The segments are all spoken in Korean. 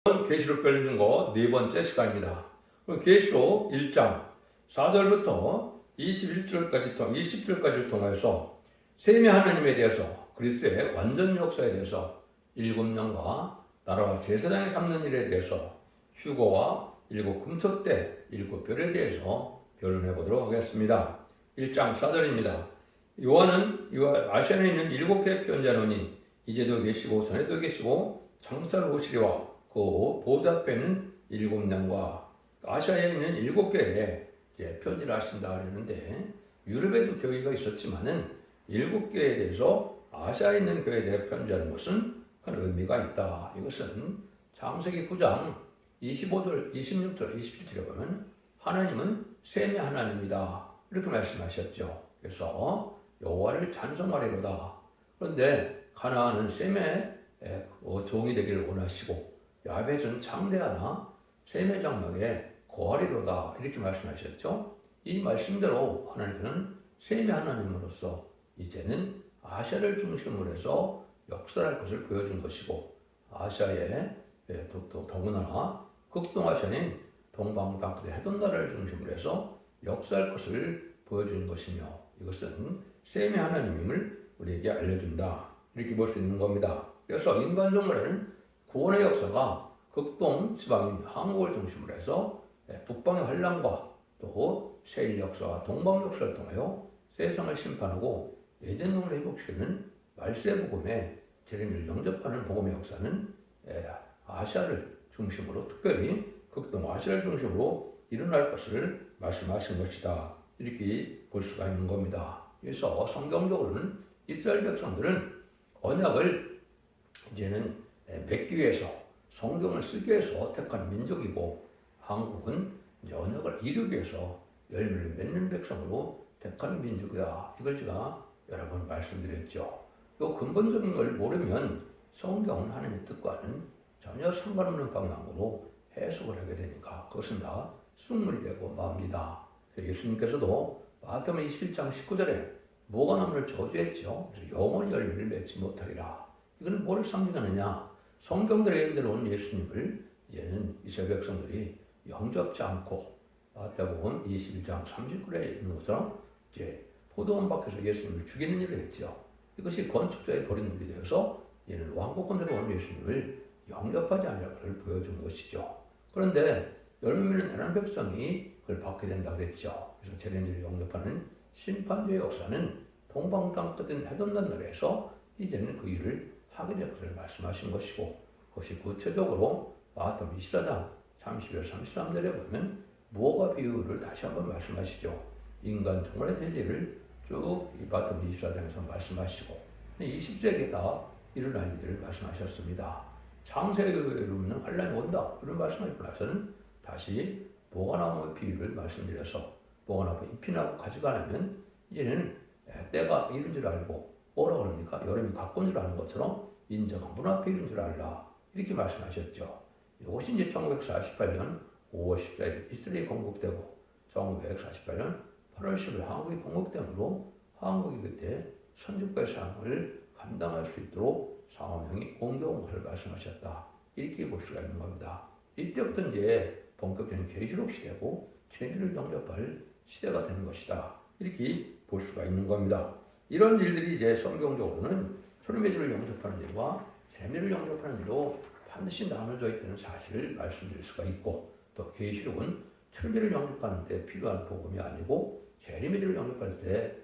계시록 별준 거 네 번째 시간입니다. 계시록 1장 4절부터 20절까지를 통해서 셈의 하나님에 대해서 그리스도의 완전 역사에 대해서 일곱 영과 나라와 제사장이 삼는 일에 대해서 휴거와 일곱 금토 때 일곱 별에 대해서 변론해 보도록 하겠습니다. 1장 4절입니다. 요한은 아시아에 있는 일곱 개의 편자노니 이제도 계시고 전에도 계시고 장차로 오시리와 그 보좌 앞에는 일곱 양과 아시아에 있는 일곱 개의 편지를 하신다 그러는데 유럽에도 교회가 있었지만은 일곱 개에 대해서 아시아에 있는 교회에 대해 편지하는 것은 큰 의미가 있다. 이것은 창세기 9장 25절, 26절, 27절에 보면 하나님은 셈의 하나님이다. 이렇게 말씀하셨죠. 그래서 여호와를 찬송하리로다. 그런데 가나안은 셈의 종이 되기를 원하시고 야벳은 장대하나 셈의 장막에 거하리로다. 이렇게 말씀하셨죠. 이 말씀대로 하나님은 셈의 하나님으로서 이제는 아시아를 중심으로 해서 역사할 것을 보여준 것이고 아시아에 더구나 극동아시아인 동방 땅끝의 해변 나라를 중심으로 해서 역사할 것을 보여준 것이며 이것은 셈의 하나님임을 우리에게 알려준다. 이렇게 볼 수 있는 겁니다. 그래서 인간 종말에는 구원의 역사가 극동 지방인 한국을 중심으로 해서 북방의 환란과 또 세일 역사와 동방 역사를 통하여 세상을 심판하고 에덴동을 회복시키는 말세 복음의 제레미야를 영접하는 복음의 역사는 아시아를 중심으로 특별히 극동 아시아를 중심으로 일어날 것을 말씀하신 것이다. 이렇게 볼 수가 있는 겁니다. 그래서 성경적으로는 이스라엘 백성들은 언약을 이제는 맺기 위해서 성경을 쓰기 위해서 택한 민족이고 한국은 이제 언약을 이루기 위해서 열매를 맺는 백성으로 택한 민족이다. 이걸 제가 여러 번 말씀드렸죠. 이 근본적인 걸 모르면 성경은 하나님의 뜻과는 전혀 상관없는 방향으로 해석을 하게 되니까 그것은 다 쑥물이 되고 맙니다. 예수님께서도 마태복음 21장 19절에 무화과나무를 저주했죠. 그래서 영원히 열매를 맺지 못하리라. 이건 뭐를 상징하느냐? 성경들의 예언대로 온 예수님을 이제는 이스라엘 백성들이 영접지 않고 마태복음 21장 39절에 있는 것처럼 이제 포도원 밖에서 예수님을 죽이는 일을 했죠. 이것이 건축자의 버린 일이 되어서 이제는 왕국권대로 온 예수님을 영접하지 않을 것을 보여준 것이죠. 그런데 열매 맺는 다른 백성이 그걸 받게 된다고 그랬죠. 그래서 제레미야를 영접하는 심판주의 역사는 동방 땅끝인 해변 나라에서 이제는 그 일을 하게 될 것을 말씀하신 것이고 그것이 구체적으로 마태복음 24장 30절 33절에 보면 무화과 비유를 다시 한번 말씀하시죠. 인간 종말의 될 일을 쭉 이 마태복음 24장에서 말씀하시고 20세기에 다 일어날 일들을 말씀하셨습니다. 창세기에 이르면 환란이 온다. 이런 말씀하시고 나서는 다시 무화과나무 비유를 말씀드려서 무화과나무 잎이 나고 가지가 나면 이제는 때가 이른 줄 알고 뭐라 그럽니까? 여름이 가까운 줄 아는 것처럼 인자가 문 앞에 이른 줄 알라. 이렇게 말씀하셨죠. 이것이 이제 1948년 5월 14일 이스라엘이 건국되고 1948년 8월 10일 한국이 건국되므로 한국이 그때 선주국의 사항을 감당할 수 있도록 상호명이 옮겨온 것을 말씀하셨다. 이렇게 볼 수가 있는 겁니다. 이때부터 이제 본격적인 계시록 시대고 진리를 영접할 시대가 되는 것이다. 이렇게 볼 수가 있는 겁니다. 이런 일들이 이제 성경적으로는 소리메주를 영접하는 일과 재미를 영접하는 일로 반드시 나눠져 있다는 사실을 말씀드릴 수가 있고 또 계시록은 철미를 영접하는 데 필요한 복음이 아니고 재림의주를 영접할 때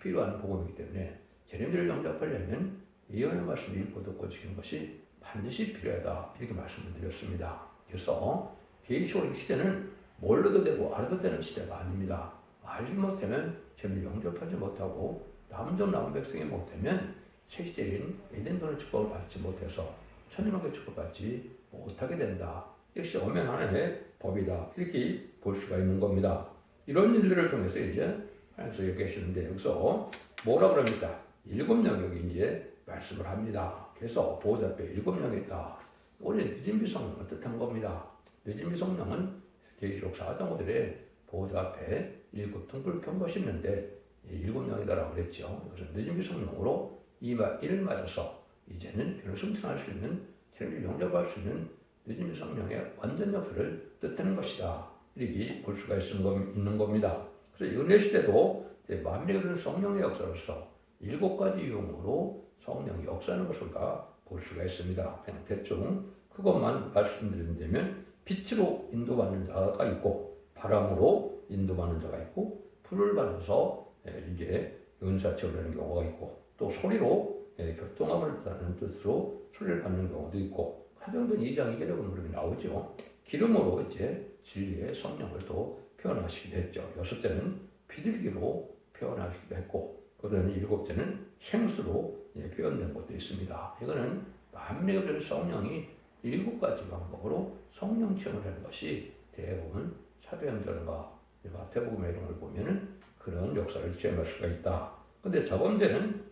필요한 복음이기 때문에 재림의주를 영접하려면 예언의 말씀을 읽고 듣고 지키는 것이 반드시 필요하다. 이렇게 말씀을 드렸습니다. 그래서 계시록 시대는 몰라도 되고 알아도 되는 시대가 아닙니다. 알지 못하면 재미를 영접하지 못하고 남은 백성이 못하면 새 시대인 에덴don의 축복을 받지 못해서 천년왕국의 축복받지 못하게 된다. 역시 엄연 하나님의 법이다. 이렇게 볼 수가 있는 겁니다. 이런 일들을 통해서 이제 하나님께서 계시는데 여기서 뭐라 그럽니까? 일곱 영역이 이제 말씀을 합니다. 그래서 보호자 앞에 일곱 영이 있다. 우리 늦은비 성령을 뜻한 겁니다. 늦은비 성령은 계시록 4장 5절에 보호자 앞에 일곱 등불 켠 것이 있는데 일곱 영이다라고 그랬죠. 그래서 늦은비 성령으로 이를 맞아서 이제는 별을 승천할 수 있는, 재림을 영접할 수 있는 늦은 성령의 완전 역사를 뜻하는 것이다. 이렇게 볼 수가 있는 겁니다. 그래서 은혜 시대도 만민의 그런 성령의 역사로서 7가지 유형으로 성령이 역사하는 것을 볼 수가 있습니다. 그냥 대충 그것만 말씀드린다면 빛으로 인도받는 자가 있고 바람으로 인도받는 자가 있고 불을 받아서 이제 은사체를 하는 경우가 있고 또 소리로 교통함을 따르는 뜻으로 소리를 받는 경우도 있고 사도행전 2장 2절에 보면 그렇게 나오죠. 기름으로 이제 진리의 성령을 또 표현하시기도 했죠. 6제는 비둘기로 표현하시기도 했고 그다음에 7제는 생수로 표현된 것도 있습니다. 이거는 만민의 그런 성령이 7가지 방법으로 성령 체험을 하는 것이 대부분 사도행전과 마태복음의 이런 걸 보면은 그런 역사를 체험할 수가 있다. 근데 자범죄는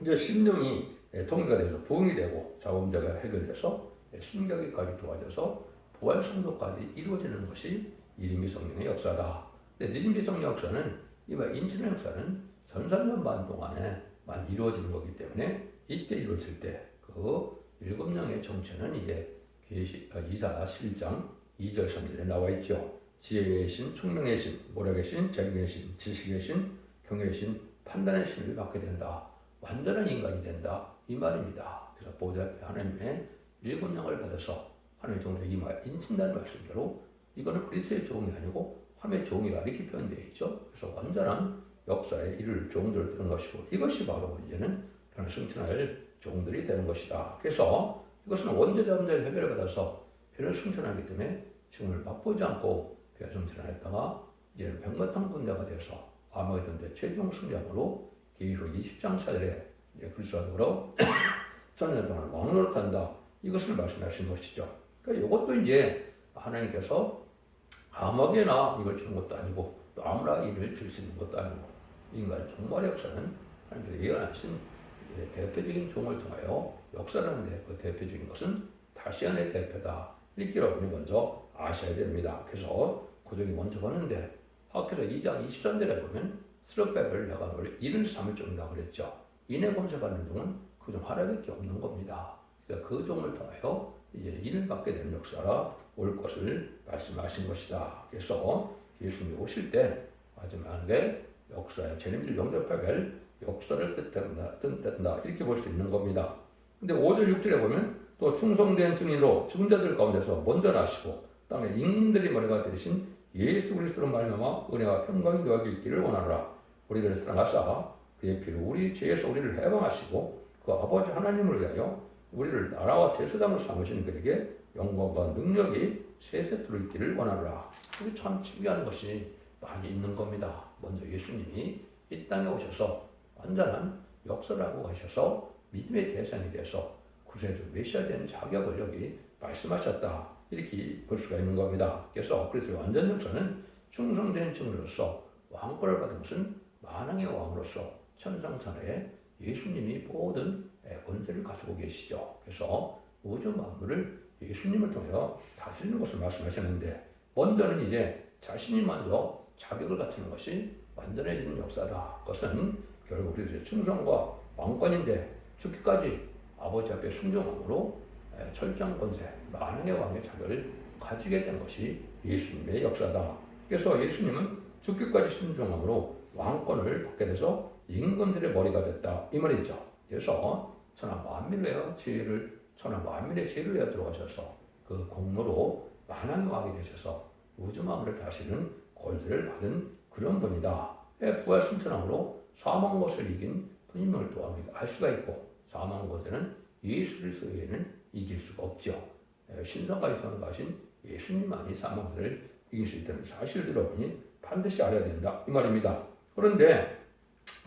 이제 심령이 통일가 돼서 부흥이 되고 자범죄가 해결돼서 순교기까지 도와져서 부활 성도까지 이루어지는 것이 이름이 성령의 역사다. 근데 이름이 성령 역사는 이와 인천의 역사는 전산년 반 동안에만 이루어지는 거기 때문에 이때 이루어질 때 그 7명의 정체는 이제 이사 11장 2절 3절에 나와 있죠. 지혜의 신, 총명의 신, 모략의 신, 재능의 신, 지식의 신, 경외의 신, 판단의 신을 받게 된다. 완전한 인간이 된다. 이 말입니다. 그래서 보좌 앞에 하나님의 7명을 받아서 하나님의 종들에게 인친다는 말씀대로 이거는 그리스도의 종이 아니고 하나님의 종이라 이렇게 표현되어 있죠. 그래서 완전한 역사에 이를 종들을 뜨는 것이고 이것이 바로 이제는 승천할 종들이 되는 것이다. 그래서 이것은 원죄자범죄를 해결받아서 배를 승천하기 때문에 지금을 맛보지 않고 배를 승천했다가 이제는 백마탄 군자가 되어서 아마겟돈의 최종 승리함으로 계시록 20장 4절에 그리스도로 천년 동안 왕노릇 한다. 이것을 말씀하신 것이죠. 그러니까 이것도 이제 하나님께서 아무에게나 이걸 주는 것도 아니고 또 아무나 이를 줄 수 있는 것도 아니고 인간 종말의 역사는 하나님께서 예언하신 대표적인 종을 통하여 역사를 하는데 그 대표적인 것은 다시안의 대표다. 이렇게 여러분이 먼저 아셔야 됩니다. 그래서 고종이 먼저 봤는데 학교에서 2장 23절에 보면 스룹벨을 내가 너를 이를 삼을 종이다 그랬죠. 인해 검색하는 종은 그 종 하나밖에 없는 겁니다. 그래서 그 종을 통하여 이제 일을 받게 되는 역사가 올 것을 말씀하신 것이다. 그래서 예수님이 오실 때 마지막에 역사의 재림을 영접하게 할 역사를 뜻한다. 이렇게 볼 수 있는 겁니다. 근데 5절 6절에 보면 또 충성된 증인으로 죽은 자들 가운데서 먼저 나시고 땅에 임금들이 머리가 되신 예수 그리스도로 말미암아 은혜와 평강이 너에게 있기를 원하노라. 우리를 사랑하사 그의 피로 우리 죄에서 우리를 해방하시고 그 아버지 하나님을 위하여 우리를 나라와 제사장으로 삼으시는 그에게 영광과 능력이 세세토록 있기를 원하노라. 이게 참 중요한 것이 많이 있는 겁니다. 먼저 예수님이 이 땅에 오셔서 완전한 역사를 하고 가셔서 믿음의 대상이 돼서 구세주 메시아 된 자격을 여기 말씀하셨다. 이렇게 볼 수가 있는 겁니다. 그래서 그리스도의 완전 역사는 충성된 증으로서 왕권을 받은 것은 만왕의 왕으로서 천상천하에 예수님이 모든 권세를 가지고 계시죠. 그래서 우주 만물을 예수님을 통해 다스리는 것을 말씀하셨는데 먼저는 이제 자신이 먼저 자격을 갖추는 것이 완전해지는 역사다. 그것은 결국 그리스도의 충성과 왕권인데 죽기까지 아버지 앞에 순종함으로 철저한 권세, 만왕의 왕의 자격을 가지게 된 것이 예수님의 역사다. 그래서 예수님은 죽기까지 순종함으로 왕권을 받게 돼서 임금들의 머리가 됐다. 이 말이죠. 그래서 천하 만민의 죄를 위하여 들어가셔서 그 공로로 만왕의 왕이 되셔서 우주 만물을 다스리는 권세를 받은 그런 분이다. 부활 승천함으로 사망 것을 이긴 분임을 또 알 수가 있고 사망 것에는 예수 그리스도 외에는 이길 수가 없죠. 신성과 이성을 가신 예수님만이 사망 것을 이길 수 있다는 사실을 여러분이 반드시 알아야 된다. 이 말입니다. 그런데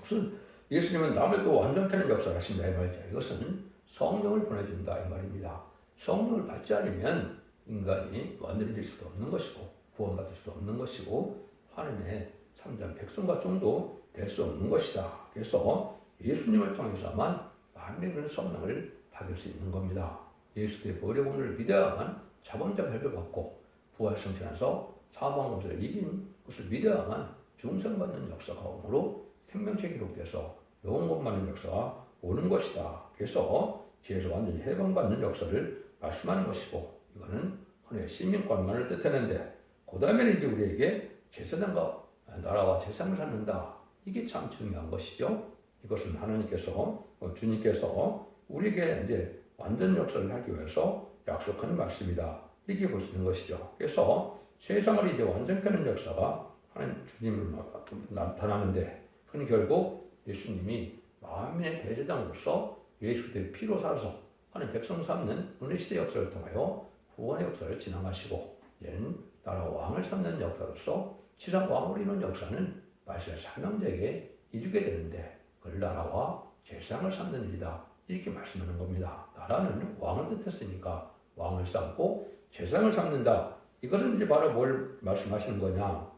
무슨 예수님은 남을 또 완전케 하는 역사를 하신다. 이 말이죠. 이것은 성령을 보내준다. 이 말입니다. 성령을 받지 않으면 인간이 완전히 될 수도 없는 것이고 구원받을 수도 없는 것이고 하나님의 참된 백성과 정도 될 수 없는 것이다. 그래서 예수님을 통해서만 만민의 그런 성령을 받을 수 있는 겁니다. 예수의 보혈의 공로를 믿어야만 자범죄가 해결받고 부활 승천해서 사망 것을 이긴 것을 믿어야만 중생받는 역사가 오므로 생명체 기록돼서 영원 받는 역사가 오는 것이다. 그래서 죄에서 완전히 해방받는 역사를 말씀하는 것이고 이거는 헌의 시민권만을 뜻하는데 그 다음에는 이제 우리에게 제사장과 나라와 재상을 쌓는다. 이게 참 중요한 것이죠. 이것은 하나님께서 주님께서 우리에게 이제 완전 역사를 하기 위해서 약속하는 말씀이다. 이렇게 볼 수 있는 것이죠. 그래서 세상을 이제 완전케 하는 역사가 하나님 주님으로 나타나는데 그는 결국 예수님이 만민의 대제장으로서 예수 그리스도의 피로 살아서 하나님 백성 삼는 은혜 시대 역사를 통하여 구원의 역사를 진행하시고 얘는 나라 왕을 삼는 역사로서 지상 왕으로 이루는 역사는 말세 사명자에게 이루게 되는데 그걸 나라와 제사장을 삼는 일이다. 이렇게 말씀하는 겁니다. 나라는 왕을 뜻했으니까 왕을 삼고 제사장을 삼는다. 이것은 이제 바로 뭘 말씀하시는 거냐.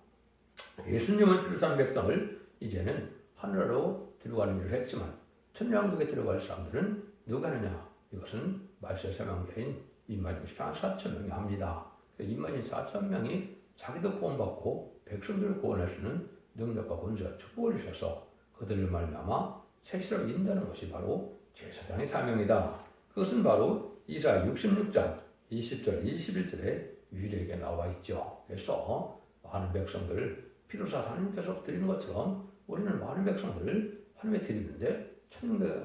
예수님은 피로 산 백성을 이제는 하늘로 들어가는 일을 했지만 천년왕국에 들어갈 사람들은 누가 하느냐. 이것은 말세 사명자인 이만희 4,000명이 합니다. 2만 4천 명이 자기도 구원받고 백성들을 구원할 수 있는 능력과 권세와 축복을 주셔서 그들을 말미암아 세시로 인도하는 것이 바로 제사장의 사명이다. 그것은 바로 이사야 66장 20절 21절에 유일하게 나와 있죠. 그래서 많은 백성들을 피로사 하나님께서 드리는 것처럼 우리는 많은 백성들을 하나님에 드리는데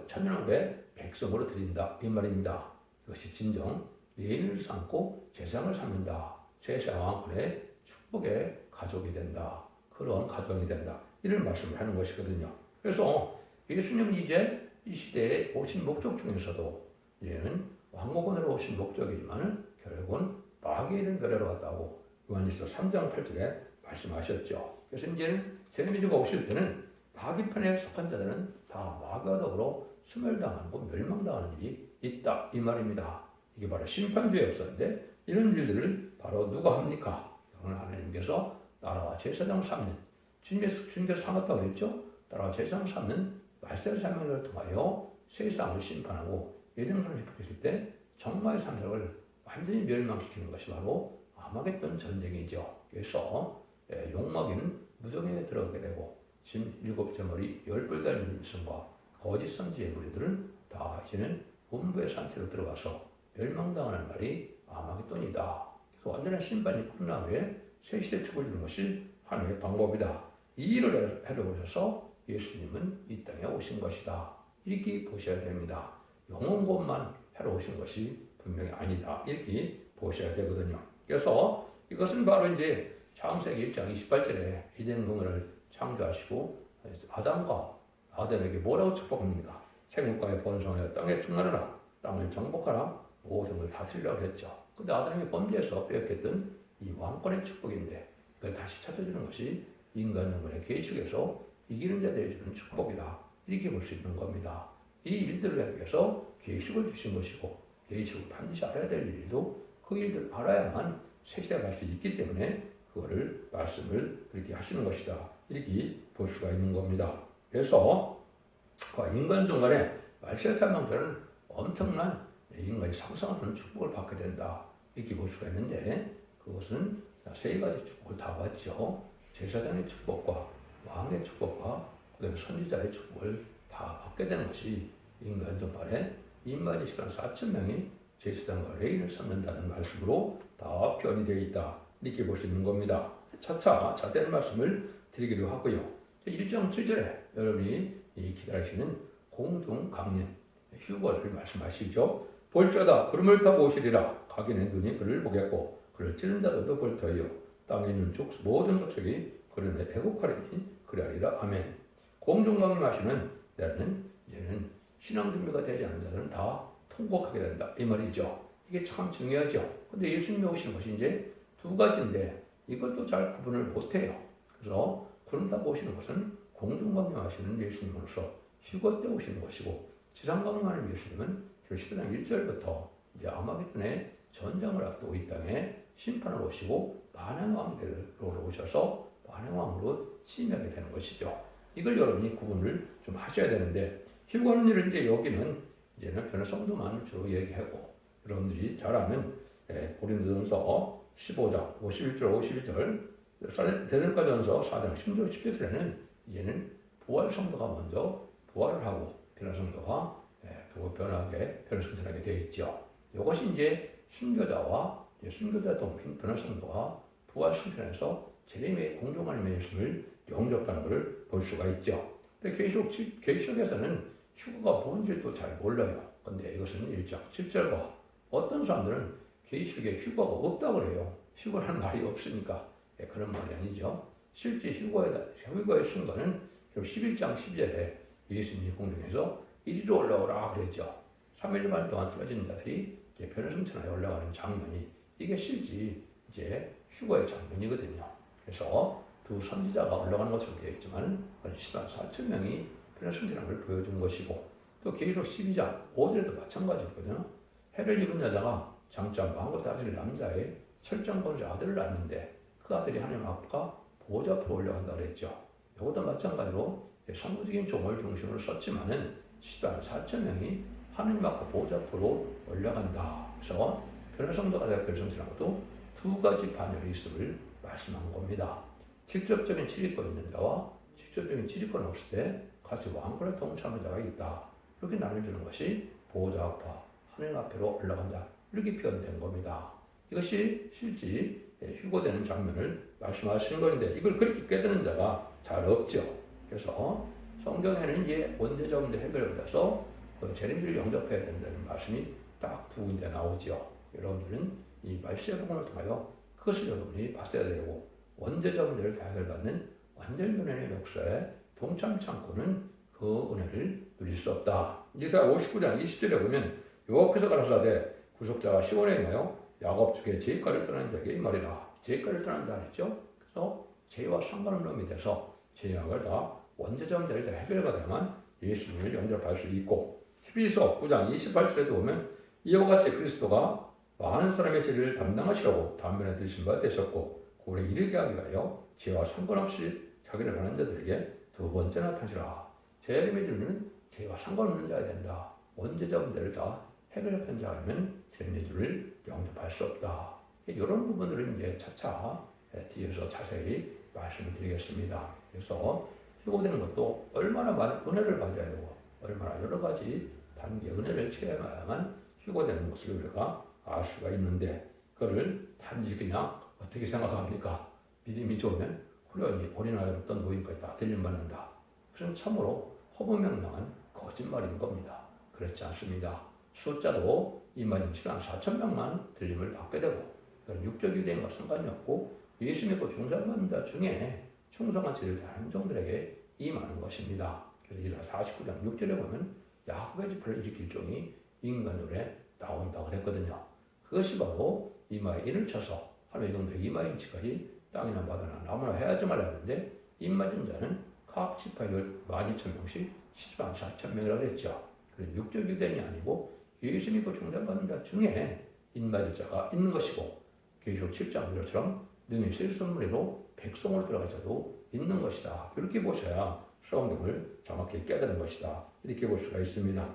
천년왕국의 백성으로 드린다. 이 말입니다. 이것이 진정 예인을 삼고 제사장을 삼는다. 제사왕권의 축복의 가족이 된다. 그런 가정이 된다. 이런 말씀을 하는 것이거든요. 그래서 예수님은 이제 이 시대에 오신 목적 중에서도 얘는 왕복원으로 오신 목적이지만 결국은 마귀를 멸하러 왔다고 요한일서 3장 8절에 말씀하셨죠. 그래서 이제는 재림주가 오실 때는 마귀 편에 속한 자들은 다 마귀와 더불어 소멸당하고 멸망당하는 일이 있다. 이 말입니다. 이게 바로 심판주의 역사인데 이런 일들을 바로 누가 합니까? 오늘 하나님께서 나라와 제사장을 삼는 주님께서 삼았다고 그랬죠? 나라와 제사장을 삼는 말세 사명을 통하여 세상을 심판하고 예정선을 회복했을 때 정마의 상력을 완전히 멸망시키는 것이 바로 아마겟돈 전쟁이죠. 그래서 욕먹이는 무정에 들어가게 되고 지금 7째 머리 10뿔 달린 일성과 거짓 선지의 무리들은 다 이제는 본부의 상태로 들어가서 멸망당하는 날이 아마겟돈이다. 그래서 완전한 심판이 끝난 후에 새 시대 축을 주는 것이 하나님의 방법이다. 이 일을 해려오셔서 예수님은 이 땅에 오신 것이다. 이렇게 보셔야 됩니다. 영혼권만 해러 오신 것이 분명히 아니다. 이렇게 보셔야 되거든요. 그래서 이것은 바로 이제 창세기 1장 28절에 에덴 동산을 창조하시고 아담과 아담에게 뭐라고 축복합니까? 생물과의 번성하여 땅에 충만하라. 땅을 정복하라. 모든 걸 다스리라고 했죠. 근데 아담이 범죄해서 빼앗겼던 이 왕권의 축복인데 그걸 다시 찾아주는 것이 인간 영혼의 계식에서 이기는 자들이 주는 축복이다. 이렇게 볼 수 있는 겁니다. 이 일들을 하기 위해서 계식을 주신 것이고 계식을 반드시 알아야 될 일도 그 일들을 알아야만 새 시대가 갈 수 있기 때문에 그거를 말씀을 그렇게 하시는 것이다. 이렇게 볼 수가 있는 겁니다. 그래서 인간 중간에 말세 사명자는 엄청난 인간이 상상하는 축복을 받게 된다. 이렇게 볼 수가 있는데 그것은 세 가지 축복을 다 받죠. 제사장의 축복과 왕의 축복과 그다음에 선지자의 축복을 다 받게 되는 것이 인간 전반에 인간이 시간 4,000명이 제사장과 레인을 삼는다는 말씀으로 다 표현이 되어 있다. 이렇게 볼 수 있는 겁니다. 차차 자세한 말씀을 드리기로 하고요. 1장 7절에 여러분이 기다리시는 공중강림 휴거를 말씀하시죠. 볼자다 구름을 타고 오시리라. 각인의 눈이 그를 보겠고 그를 찌른 자들도 볼 터이요. 땅에 있는 모든 족속이 그를 애국하리니 그리하리라. 아멘. 공중강림하시는 얘는 신앙 준비가 되지 않은 자들은 다 통곡하게 된다. 이 말이죠. 이게 참 중요하죠. 근데 예수님이 오시는 것이 이제 두 가지인데 이것도 잘 구분을 못해요. 그래서 구름 타고 오시는 것은 공중강림하시는 예수님으로서 휴거 때 오시는 것이고 지상강림하는 예수님은 시대장 1절부터 이제 아마겟돈의 전쟁을 앞두고 이 땅에 심판을 오시고 만왕왕대로 오셔서 만왕왕으로 침하게 되는 것이죠. 이걸 여러분이 구분을 좀 하셔야 되는데 휴거하는 일을 이제 여기는 이제는 변호 성도만 주로 얘기하고 여러분들이 잘 아는 고린도전서 15장 51절 52절 데살로니가전서 4장 10절 10절에는 이제는 부활 성도가 먼저 부활을 하고 변호 성도가 변화하게 변화 승천하게 되어 있죠. 이것이 이제 순교자와 순교자 동인 변화성도가 부활 승천에서 재림의 공중 하나님의 예수를 영접하는 것을 볼 수가 있죠. 근데 계시록에서는 휴거가 뭔지도 잘 몰라요. 근데 이것은 1장 7절과 어떤 사람들은 계시록에 휴거가 없다고 그래요. 휴거라는 말이 없으니까 그런 말이 아니죠. 실제 휴거의 순간은 11장 10절에 예수님이 공중에서 이리로 올라오라 그랬죠. 3일 반 동안 쓰러진 자들이 변화승천하에 올라가는 장면이 이게 실제 이제 휴거의 장면이거든요. 그래서 두 선지자가 올라가는 것으로 되어 있지만 14,000명이 변화승천한 걸 보여준 것이고 또 계시록 12장 5절에도 마찬가지거든요. 해를 입은 여자가 장차 왕으로 다스릴 남자의 철장권의 아들을 낳는데 그 아들이 하나님 앞과 보좌 앞으로 올라간다 그랬죠. 이것도 마찬가지로 선구적인 종을 중심으로 썼지만은 14,000명이 하나님 앞과 보좌 앞으로 올라간다. 그래서 변화성도가 되어 결성되는 것도 두 가지 반열이 있음을 말씀한 겁니다. 직접적인 지리권 있는 자와 직접적인 지리권 없을 때 같이 왕권에 동참하는 자가 있다. 이렇게 나눠주는 것이 보호자 앞과 하나님 앞으로 올라간다. 이렇게 표현된 겁니다. 이것이 실제 휴거되는 장면을 말씀하시는 것인데 이걸 그렇게 깨닫는 자가 잘 없죠. 그래서 성경에는 이제 원죄자문제 해결받아서 그 재림주를 영접해야 된다는 말씀이 딱 두 군데 나오죠. 여러분들은 이 말세의 복음을 통하여 그것을 여러분이 봤어야 되고 원죄자 문제를 다 해결받는 완전 변화의 역사에 동참치 않고는 그 은혜를 누릴 수 없다. 이사야 59장 20절에 보면 여호와께서 가라사대 구속자가 시온에 있나요? 야곱 중에 죄가를 떠난 자에게 이 말이라. 죄가를 떠난 자 했죠. 그래서 죄와 상관없는 놈이 돼서 죄악을 다 원죄자 문제를 다 해결받아야만 예수님을 영접할 수 있고 히브리서 9장 28절에도 보면 이와 같이 그리스도가 많은 사람의 죄를 담당하시라고 단번에 드신 바 되셨고 고래 이르게 하기 위하여 죄와 상관없이 자기를 하는 자들에게 두 번째 나타나시라. 재림의 주는 죄와 상관없는 자야 된다. 원죄자 문제를 다 해결한 자라면 재림의 주를 영접할 수 없다. 이런 부분들은 이제 차차 뒤에서 자세히 말씀을 드리겠습니다. 그래서 휴거되는 것도 얼마나 많은 은혜를 받아야 되고 얼마나 여러 가지 단계의 은혜를 체험해야만 휴거되는 것을 우리가 알 수가 있는데 그를 단지 그냥 어떻게 생각합니까? 믿음이 좋으면 후련히 어린아이부터 노인까지 다 들림받는다. 그것은 참으로 허무맹랑한 거짓말인 겁니다. 그렇지 않습니다. 숫자도 27만 4천 명만 들림을 받게 되고 육적 유대인과 상관이 없고 예수 믿고 중상받는 자 중에 충성한 죄를 다하는 종들에게 임하는 것입니다. 그래서 이사 49장 6절에 보면 야곱의 지파를 일으킬 종이 인간으로 나온다고 그랬거든요. 그것이 바로 이마에 인을 쳐서 하루의 정도 이마인치까지 땅이나 바다나 나무나 해야지 말라는데 입맞은 자는 각 지파에 12,000명씩 10만 4천 명이라고 했죠. 그래서 육적 유대인이 아니고 예수 믿고 중상받는 자 중에 입맞을 자가 있는 것이고 계시록 7장 5절처럼 능히 실순무리로 백성으로 들어갈 자도 있는 것이다. 이렇게 보셔야 성경을 정확히 깨달은 것이다. 이렇게 볼 수가 있습니다.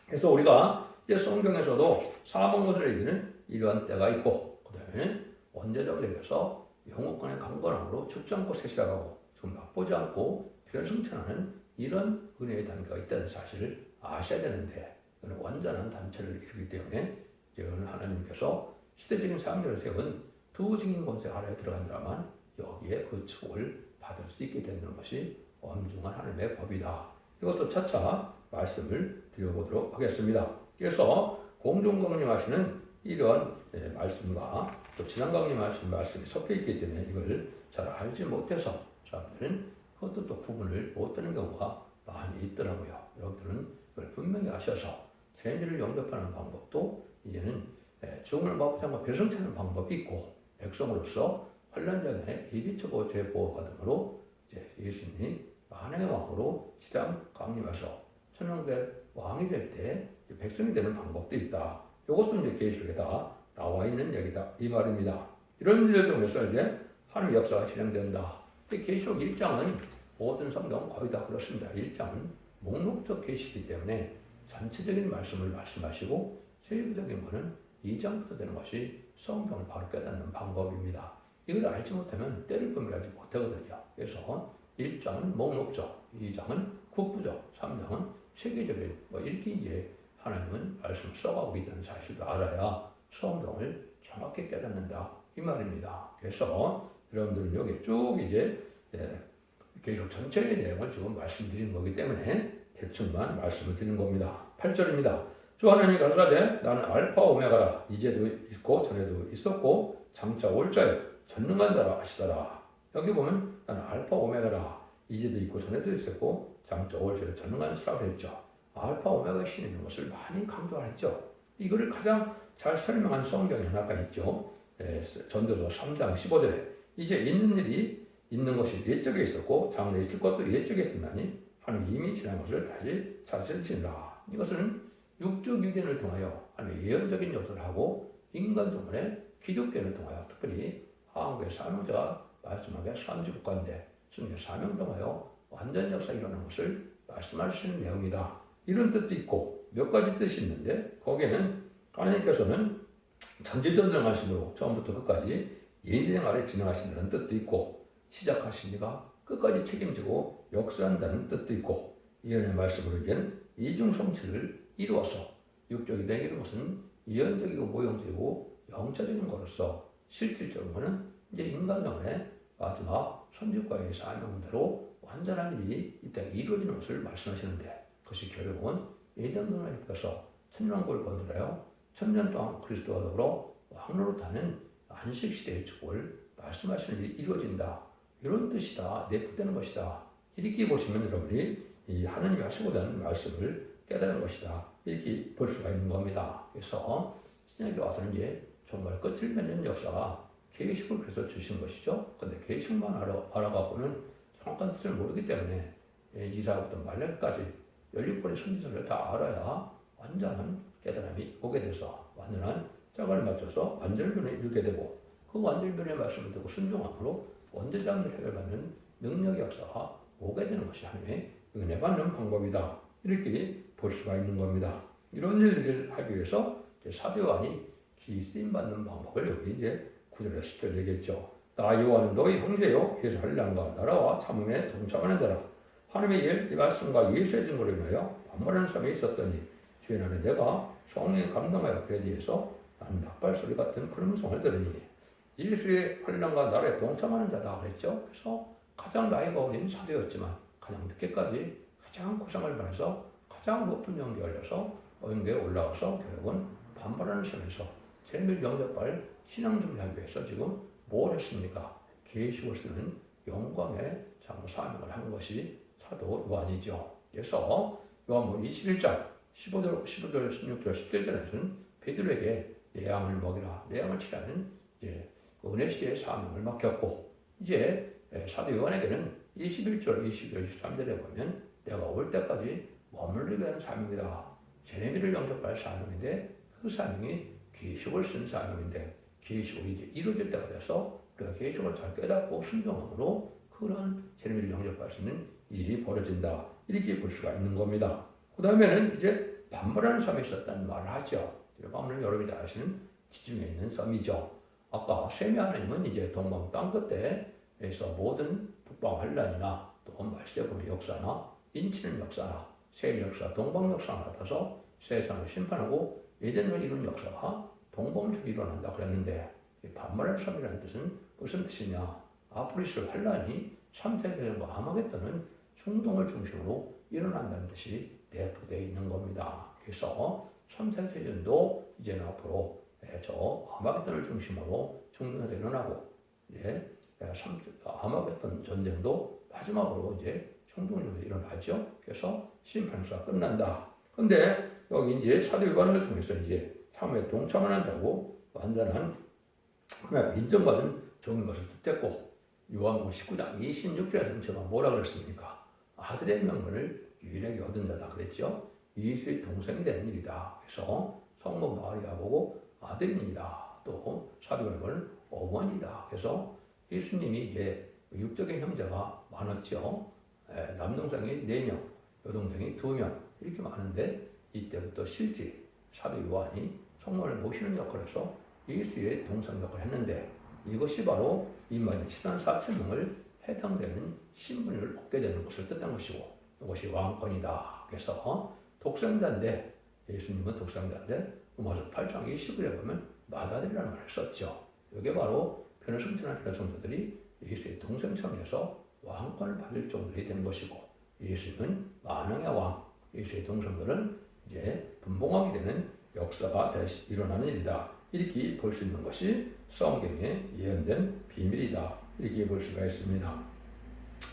그래서 우리가 이제 성경에서도 사복못을 얘기는 이러한 때가 있고 그 다음에는 원죄자가 되어서 영혼권의 강건함으로 죽지 않고 세시하고 지금 맛보지 않고 변승천하는 이런 은혜의 단계가 있다는 사실을 아셔야 되는데 이는 완전한 단체를 이루기 때문에 이제는 하나님께서 시대적인 사명을 세운 두 증인 권세 아래에 들어간 자만 여기에 그 축복을 받을 수 있게 되는 것이 엄중한 하나님의 법이다. 이것도 차차 말씀을 드려보도록 하겠습니다. 그래서 공중강림 하시는 이런 말씀과 또 지난강림 하시는 말씀이 섞여 있기 때문에 이걸 잘 알지 못해서 사람들은 그것도 또 구분을 못하는 경우가 많이 있더라고요. 여러분들은 이걸 분명히 아셔서 재미를 영접하는 방법도 이제는 죽음을 마부장과 배성치는 방법이 있고 백성으로서 환란장에 이비처고 죄보호받음으로 이제 예수님이 만왕의 왕으로 시장 강림하셔 천왕대 왕이 될 때 백성이 되는 방법도 있다. 이것도 이제 계시록에 다 나와 있는 얘기다 이 말입니다. 이런 일을 통해서 이제 하나님의 역사가 진행된다. 계시록 1장은 모든 성경은 거의 다 그렇습니다. 1장은 목록적 계시이기 때문에 전체적인 말씀을 말씀하시고 세부적인 것은 2장부터 되는 것이 성경을 바로 깨닫는 방법입니다. 이걸 알지 못하면 때를 분별하지 못하거든요. 그래서 1장은 목록적, 2장은 국부적, 3장은 세계적인 이렇게 이제 하나님은 말씀을 써가고 있다는 사실도 알아야 성경을 정확히 깨닫는다 이 말입니다. 그래서 여러분들은 여기 쭉 이제 계시록 전체의 내용을 지금 말씀드린 거기 때문에 대충만 말씀을 드린 겁니다. 8절입니다. 주 하나님이 가라사대 나는 알파 오메가라 이제도 있고 전에도 있었고 장차 올 자요 전능한 자라 하시더라. 여기 보면 나는 알파 오메가라 이제도 있고 전에도 있었고 장차 올 자요 전능한 자라고 했죠. 알파 오메가 신인 것을 많이 강조하죠. 이거를 가장 잘 설명한 성경이 하나가 있죠. 전도서 3장 15절에 이제 있는 일이 있는 것이 옛적에 있었고 장래 있을 것도 옛적에 있었나니 하나님 이미 지난 것을 다시 찾으시니라. 이것은 육적 유견을 통하여 하나님 예언적인 요소를 하고 인간 중간에 기독교를 통하여 특별히 한국의 사명자가 말씀하게 산지국가인데 성경 사명 통하여 완전 역사 일어나는 것을 말씀하시는 내용이다. 이런 뜻도 있고 몇 가지 뜻이 있는데 거기에는 하나님께서는 전지전능하시므로 처음부터 끝까지 예정 아래 진행하신다는 뜻도 있고 시작하시니가 끝까지 책임지고 역사한다는 뜻도 있고 예언의 말씀으로 이제는 이중성취를 이루어서 육적이 되는 것은 예언적이고 모형적이고 영적인 것으로서 실질적으로는 이제 인간정의 마지막 선지과의 사명대로 완전한 일이 이 땅에 이루어지는 것을 말씀하시는데 그것이 결국은 예전동을 입혀서 천년왕국을 건설하여 천년 동안 그리스도와 더불어 왕로로 타는 안식시대의 축복을 말씀하시는 일이 이루어진다. 이런 뜻이다. 내포되는 것이다. 이렇게 보시면 여러분이 이 하나님이 하시고자 하는 말씀을 깨달은 것이다. 이렇게 볼 수가 있는 겁니다. 그래서 신약에 와서는 이제 정말 끝을 맺는 역사가 계시록을 그래서 주신 것이죠. 근데 계시록만 알아가고는 정확한 뜻을 모르기 때문에 이사야부터 말라기까지 16권의 선지서를 다 알아야 완전한 깨달음이 오게 돼서 완전한 짝을 맞춰서 완전변을 이루게 되고 그 완전변의 말씀을 듣고 순종함으로 원죄장을 해결받는 능력의 역사가 오게 되는 것이 하나님의 은혜 받는 방법이다. 이렇게 볼 수가 있는 겁니다. 이런 일들을 하기 위해서 사도 요한이 기쓰임 받는 방법을 여기 이제 9절에서 10절 얘기했죠. 나 요한은 너희 형제요 예수 한량과 나라와 참음에 동참하는 자라. 하나님의 이 말씀과 예수의 증거로 인하여 반말하는 사람이 있었더니 주의 날에 내가 성령에 감동하여 배디에서 나는 닭발소리 같은 큰 음성을 들으니 예수의 환난과 나라에 동참하는 자다 그랬죠. 그래서 가장 나이가 어린 사도였지만 가장 늦게까지 가장 고생을 받아서 가장 높은 연기에 올려서 연기에 올라가서 결국은 반발하는 삶에서 제일 영접할 신앙준비를 하기 위해서 지금 뭘 했습니까? 계시록을 쓰는 영광의 장로 사명을 한 것이 사도 요한이죠. 그래서 요한복음 21장 15절, 16절, 17절에서는 베드로에게 내 양을 먹이라, 내 양을 치라는 이제 그 은혜시대의 사명을 맡겼고 이제 사도 요한에게는 21절, 22절, 23절에 보면 내가 올 때까지 머물리게 하는 사명이다. 제레미를 영접할 사명인데 그 사명이 계시록을 쓴 사명인데 계시록이 이제 이루어질 때가 돼서 우리가 계시록을 잘 깨닫고 순종함으로 그런 제레미를 영접할 수 있는 일이 벌어진다. 이렇게 볼 수가 있는 겁니다. 그 다음에는 이제 반발하는 섬이 있었다는 말을 하죠. 오늘 여러분이 잘 아시는 지중해 있는 섬이죠. 아까 셈의 하나님은 이제 동방 땅끝에서 모든 북방 환란이나 또 말세군의 역사나 인치는 역사나 셈 역사, 동방 역사가 나타서 세상을 심판하고 예전을 이룬 역사가 동방중에 일어난다 그랬는데 반발하는 섬이라는 뜻은 무슨 뜻이냐? 앞으로 있을 환란이 3차 대전과 아마겟돈은 중동을 중심으로 일어난다는 뜻이 내포되어 있는 겁니다. 그래서 3차 대전도 이제는 앞으로 저 아마겟돈을 중심으로 중동에서 일어나고 이제 아마겟돈 전쟁도 마지막으로 이제 중동에서 일어나죠. 그래서 심판수가 끝난다. 근데 여기 이제 사도 요한을 통해서 이제 참에 동참하는 자고 완전한 인정받은 종인 것을 뜻했고 요한복음 19장 26절에서는 제가 뭐라 그랬습니까? 아들의 명분을 유일하게 얻은 자다 그랬죠. 예수의 동생이 되는 일이다. 그래서 성모 마리아 보고 아들입니다. 또 사도 요한은 어머니다. 그래서 예수님이 이제 육적인 형제가 많았죠. 남동생이 4명, 여동생이 2명 이렇게 많은데 이때부터 실제 사도 요한이 성모를 모시는 역할을 해서 예수의 동생 역할을 했는데 이것이 바로 인마진 14만 4천 명을 해당되는 신분을 얻게 되는 것을 뜻한 것이고 이것이 왕권이다. 그래서 독생자인데 예수님은 독생자인데 로마서 8장 20절에 보면 맏아들이라는 말을 썼죠. 이게 바로 변화승천한 변화성도들이 예수의 동생처럼 해서 왕권을 받을 정도로 된 것이고, 예수님은 만왕의 왕, 예수의 동생들은 이제 분봉하게 되는 역사가 다시 일어나는 일이다. 이렇게 볼 수 있는 것이 성경에 예언된 비밀이다. 이렇게 볼 수가 있습니다.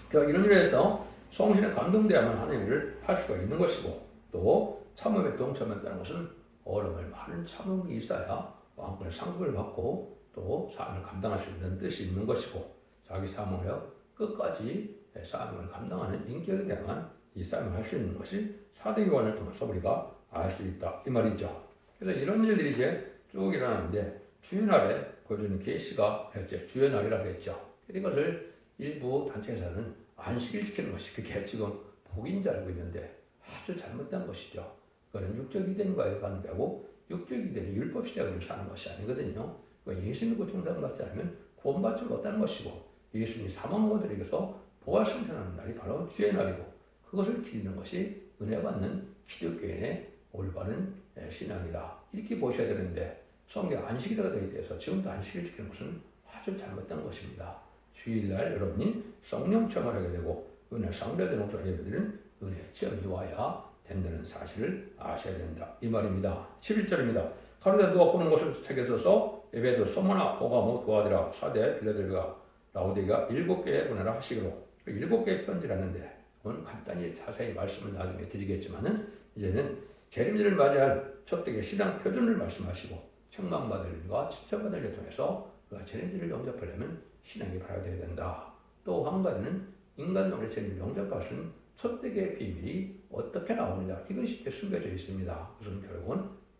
그러니까 이런 일에서 성신에 감동되어야만 하나님의 일을 할 수가 있는 것이고, 또 참음에 동참한다는 것은 어려움을 많은 참음이 있어야 왕권의 상급을 받고 또 사명을 감당할 수 있는 뜻이 있는 것이고, 자기 사명을 끝까지 사명을 감당하는 인격에 대한 이 사명을 할 수 있는 것이 사도요한을 통해서 우리가 알 수 있다 이 말이죠. 그래서 이런 일들이 이제 쭉 일어나는데, 주의 날에 보여주는 계시가 주의 날이라고 했죠. 이것을 일부 단체에서는 안식일 시키는 것이 그게 지금 복인 줄 알고 있는데 아주 잘못된 것이죠. 그건 육적 이den과의 관계고, 육적 이den이 율법 시대를 사는 것이 아니거든요. 예수 믿고 중상받지 않으면 구원받지 못하는 것이고, 예수님이 사망모들에게서 부활 승천하는 날이 바로 주의 날이고, 그것을 기리는 것이 은혜 받는 기독교인의 올바른 신앙이다. 이렇게 보셔야 되는데, 성경 안식일에 대해서 지금도 안식일 지키는 것은 아주 잘못된 것입니다. 주일날 여러분이 성령 체험을 하게 되고 은혜 상달된 목소리 예배드리는 은혜 체험이 와야 된다는 사실을 아셔야 된다 이 말입니다. 11절입니다. 가로되 누가 보는 것을 책에 써서 에베소, 소모나, 보가모, 도아디라, 사대, 빌라델비아, 라오디게아 7개에 보내라 하시기로. 7개의 편지라는데 오늘 간단히 자세히 말씀을 나중에 드리겠지만은, 이제는 재림절을 맞이할 첫대의 신앙 표준을 말씀하시고, 책망받을 일과 지적받을 일을 통해서 그가 재림절을 영접하려면 신앙이 발휘되어야 된다. 또 한 가지는 인간적으로 재림을 영접하신 첫대의 비밀이 어떻게 나오느냐, 이것이 쉽게 숨겨져 있습니다. 그것은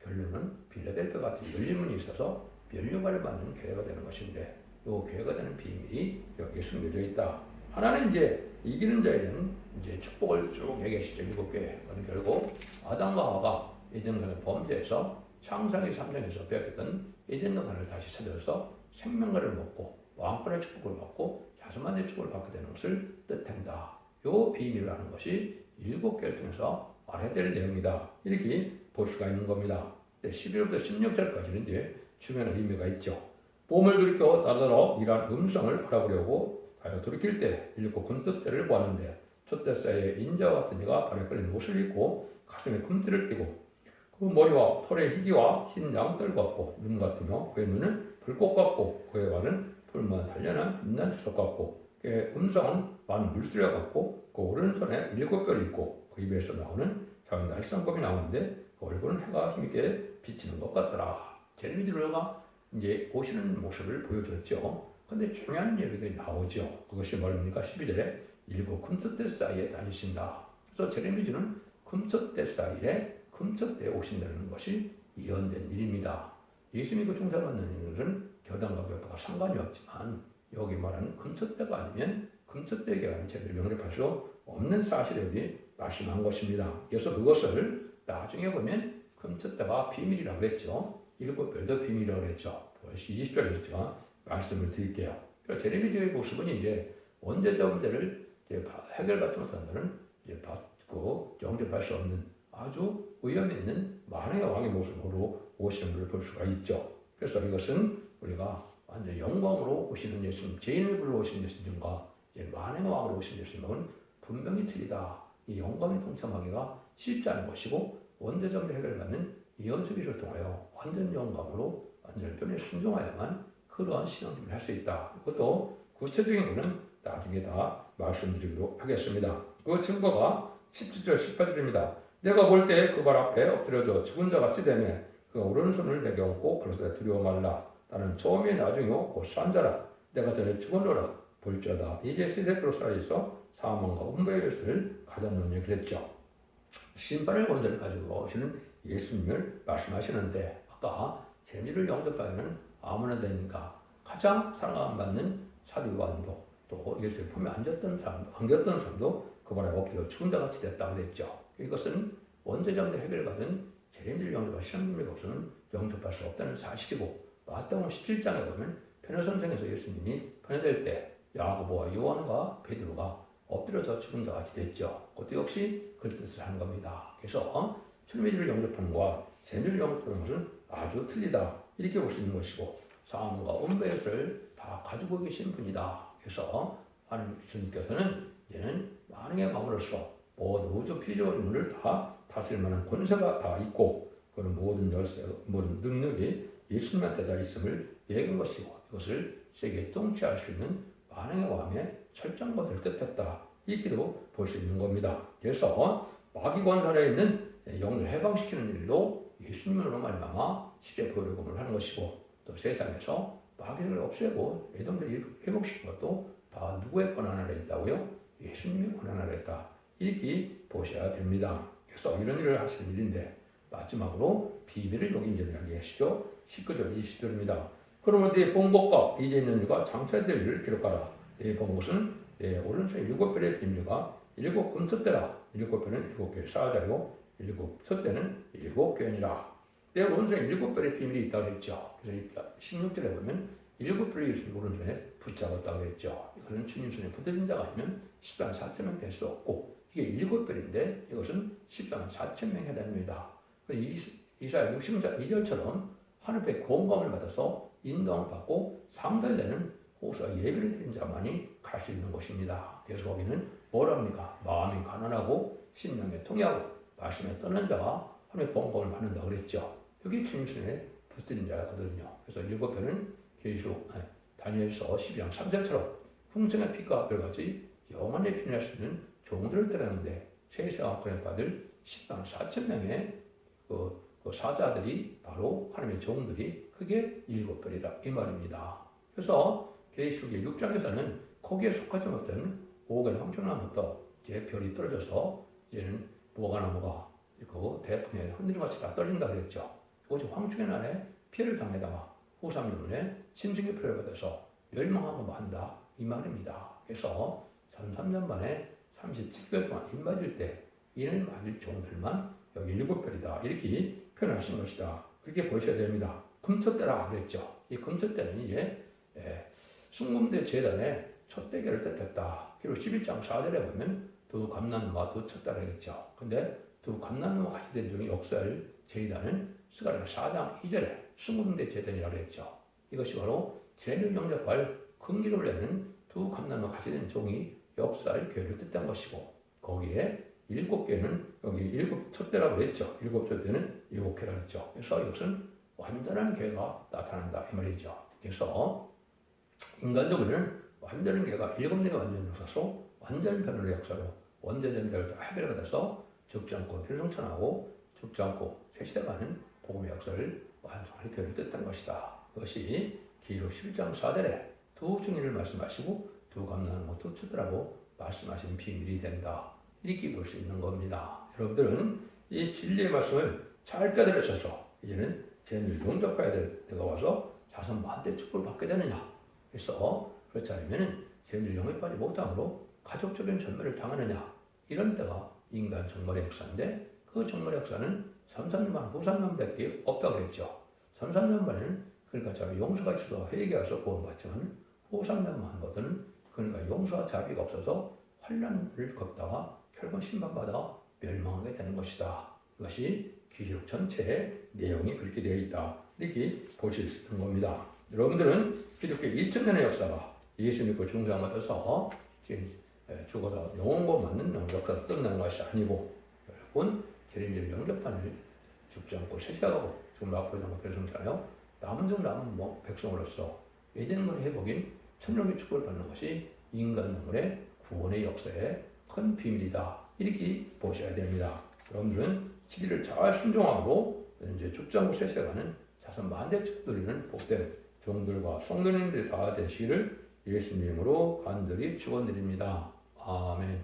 결론은 빌라델피아 같은 열린문이 있어서 면류관을 받는 교회가 되는 것인데, 이 교회가 되는 비밀이 여기에 숨겨져 있다. 하나는 이제 이기는 자에 대한 이제 축복을 쭉 얘기하시죠. 7개. 그건 결국 아담과 하와가 에덴강을 범죄해서 창세기 3장에서 배웠던 에덴강을 다시 찾아서 생명과를 먹고 왕권의 축복을 받고 자손만의 축복을 받게 되는 것을 뜻한다. 이 비밀이라는 것이 7개를 통해서 알아야 될 내용이다. 이렇게 볼 수가 있는 겁니다. 11절부터 16절까지는 이제 중요한 의미가 있죠. 보험을 돌이켜 나더러 이러한 음성을 알아보려고 가여 돌이킬 때 읽고 금뜻대를 보았는데, 촛대 사이에 인자와 같은 이가 발에 걸린 옷을 입고 가슴에 금띠를 띠고, 그 머리와 털에 희기와 흰 양털 같고 눈 같으며, 그의 눈은 불꽃 같고 그의 발은 풀만 단련한 빛난 주석 같고, 그의 음성은 많은 물소리와 같고, 그 오른손에 7뼈를 있고 그 입에서 나오는 작은 날성검이 나오는데, 그 얼굴은 해가 힘있게 비치는 것 같더라. 제레미야가 이제 오시는 모습을 보여줬죠. 근데 중요한 얘기가 나오죠. 그것이 뭡니까? 12절에 7 금텟대 사이에 다니신다. 그래서 제레미야는 금텟대 사이에 금텟대에 오신다는 것이 예언된 일입니다. 예수 믿고 중사받는 일은 교단과 교파가 상관이 없지만, 여기 말하는 금텟대가 아니면 금텟대에게 아닌 죄를 영접할 수 없는 사실에 대해 말씀한 것입니다. 그래서 그것을 나중에 보면 금텟대가 비밀이라고 했죠. 7별도 비밀이라고 했죠. 20절에서 제가 말씀을 드릴게요. 그래서 제레미야의 모습은 이제 원죄자 문제를 이제 해결받지 못한다는 이제 받고 영접할 수 없는 아주 위험 있는 만왕의 왕의 모습으로 오시는 것을 볼 수가 있죠. 그래서 이것은 우리가 완전 영광으로 오시는 예수님, 죄인을 불러 오신 예수님과 이제 만왕의 왕으로 오신 예수님은 분명히 틀리다. 이 영광에 동참하기가 쉽지 않은 것이고, 원죄자 문제 해결받는 이 연수기를 통하여 완전 영광으로 완전 변에 순종하야만 그러한 신앙심을 할 수 있다. 이것도 구체적인 것은 나중에 다 말씀드리도록 하겠습니다. 그 증거가 17절 18절입니다. 내가 볼 때 그 발 앞에 엎드려져 죽은 자 같이 되며 그가 오른손을 내게 얹고 그러서 두려워 말라. 나는 처음이 나중이요 곧 산자라. 내가 전에 죽었노라. 볼지어다 이제 세세로 살아있어 사망과 음부의 열쇠를 가졌노니 그랬죠. 신발의 권세를 가지고 오시는 예수님을 말씀하시는데, 아까 재미를 영접하기는 아무나 되니까 가장 사랑받는 사도 요한도 또 예수의 품에 안겼던 사람도 그 발에 엎드려 죽은 자 같이 됐다고 그랬죠. 이것은 원죄자문제 해결받은 재림절 영접과 신앙심의 것은 영접할 수 없다는 사실이고, 마태복음 17장에 보면 변호선생에서 예수님이 변호될 때 야고보와 요한과 베드로가 엎드려서 죽은 자 같이 됐죠. 그것도 역시 그 뜻을 하는 겁니다. 그래서 주님의 일을 영접하는 것과 재림절 영접하는 것은 아주 틀리다. 이렇게 볼 수 있는 것이고 사함과 온배것을 다 가지고 계신 분이다. 그래서 하나님 주님께서는 이제는 만왕의 왕으로서 모든 우주 피조물을 다 다스릴 만한 권세가 다 있고 그런 모든 열쇠, 모든 능력이 예수님한테 다 있음을 얘기한 것이고 이것을 세계에 통치할 수 있는 만왕의 왕의 철저한 것을 뜻했다. 이렇게도 볼 수 있는 겁니다. 그래서 마귀 권세에 있는 영을 해방시키는 일도 예수님으로 말미암아 십자가 보혈금을 하는 것이고 또 세상에서 마귀를 없애고 애동들이 회복시킨 것도 다 누구의 권한 아래 있다고요? 예수님의 권한 아래 있다. 이렇게 보셔야 됩니다. 그래서 이런 일을 하실 일인데 마지막으로 비밀을 여긴 일을 이야기하시죠. 19절 20절입니다. 그러므로 네 본 것과 이제 있는 일과 장차될 일을 기록하라. 네 본 것은 내 오른손에 7별의 비밀과 7금텟대라. 7별은 7개의 사자요 7텟대는 7교회니라. 내 오른손에 7별의 비밀이 있다고 했죠. 그래서 16절에 보면 7별의 예수님 오른손에 붙잡았다고 했죠. 이것은 주님 손에 붙어진 자가 아니면 14만 4천명 될 수 없고 이게 7별인데 이것은 14만 4천명에 해당됩니다. 이사야 60장 2절처럼 하늘의 구원감을 받아서 인도함을 받고 상달되는 호수와 예배를 드린 자만이 갈 수 있는 곳입니다. 그래서 거기는 뭐랍니까? 마음이 가난하고 심령에 통하고 말씀에 떠난 자가 하늘의 구원감을 받는다고 그랬죠. 여기 주님 손에 붙들린 자거든요. 그래서 7별은 계시록 다니엘서 12장 3절처럼 풍성의 빛과 별같이 영원히 빛날 수 있는 종들을 뜻하는데 세세와 권에 받을 10만 4천 명의 그 사자들이 바로 하나님의 종들이 그게 7별이라 이 말입니다. 그래서 계시록의 6장에서는 거기에 속하지 못한 5개의 황청나무부터 이제 별이 떨어져서 이제는 무화과나무가 그 대풍에 흔들림같이 다 떨린다 그랬죠. 그것이 황충의 날에 피해를 당해다가 후삼년에 짐승의 피해를 받아서 멸망하고 만다 이 말입니다. 그래서 3년 만에 37개월 동안 입 맞을 때 이를 맞을 종들만 여기 7별이다 이렇게 표현하신 것이다. 그렇게 보셔야 됩니다. 금텟대라 그랬죠. 이 금텟대는 이제 순금대 제단의 첫 대결을 뜻했다. 그리고 11장 4절에 보면 두 감람나무와 두 쳤다라 그랬죠. 근데 두 감람나무와 같이 된 종이 역사할 제단은 스가랴 4장 2절에 순금대 제단이라고 했죠. 이것이 바로 죄를 영접할 긍휼을 내는 두 감람나무와 같이 된 종이 역사할 교회를 뜻한 것이고 거기에 7개는 여기 7촛대라고 했죠. 7촛대는 7개라고 했죠. 그래서 이것은 완전한 교회가 나타난다 이 말이죠. 그래서 인간적으로는 완전한 교회가 7개가 완전 역사로 완전 변화의 역사로 원죄 전쟁을 다 해결받아서 죽지 않고 필성천하고 죽지 않고 세시대가는 복음의 역사를 완성할 교회를 뜻한 것이다. 그것이 기록 11장 4절에 두 증인을 말씀하시고 두 감람나무 두 촛대라고 말씀하신 비밀이 된다. 이렇게 볼 수 있는 겁니다. 여러분들은 이 진리의 말씀을 잘 깨달으셔서 이제는 죄를 용접해야 될 때가 와서 자선 반대 축복을 받게 되느냐. 그래서 그렇지 않으면 죄를 영접하지 못함으로 가족적인 전멸을 당하느냐. 이런 때가 인간 정말의 역사인데 그 정말의 역사는 3,300만 후삼년밖에 없다고 했죠. 3,3년 만에는 그러니까 자비 용서가 있어서 회개해서 구원받지만 후삼년만 거든 그러니까 용서와 자비가 없어서 환난을 겪다가 결국 심판받아 멸망하게 되는 것이다. 이것이 기록 전체의 내용이 그렇게 되어 있다. 이렇게 보실 수 있는 겁니다. 여러분들은 기독교의 2000년의 역사가 예수 믿고 중생받아서 죽어서 영원과 맞는 역사가 끝나는 것이 아니고 여러분 죄를 영접하는 죽지 않고 세시하고 지금 앞으로 정말 별성잖아요. 남은 백성으로서 예전의 회복인 천년의 축복을 받는 것이 인간 영혼의 구원의 역사의 큰 비밀이다. 이렇게 보셔야 됩니다. 여러분들은 7일을 잘 순종하고 이제 죽지 않고 세시가는 자선 만대 축도리는 복된 종들과 성도님들이 다 되시기를 예수님으로 간절히 축원드립니다. 아멘.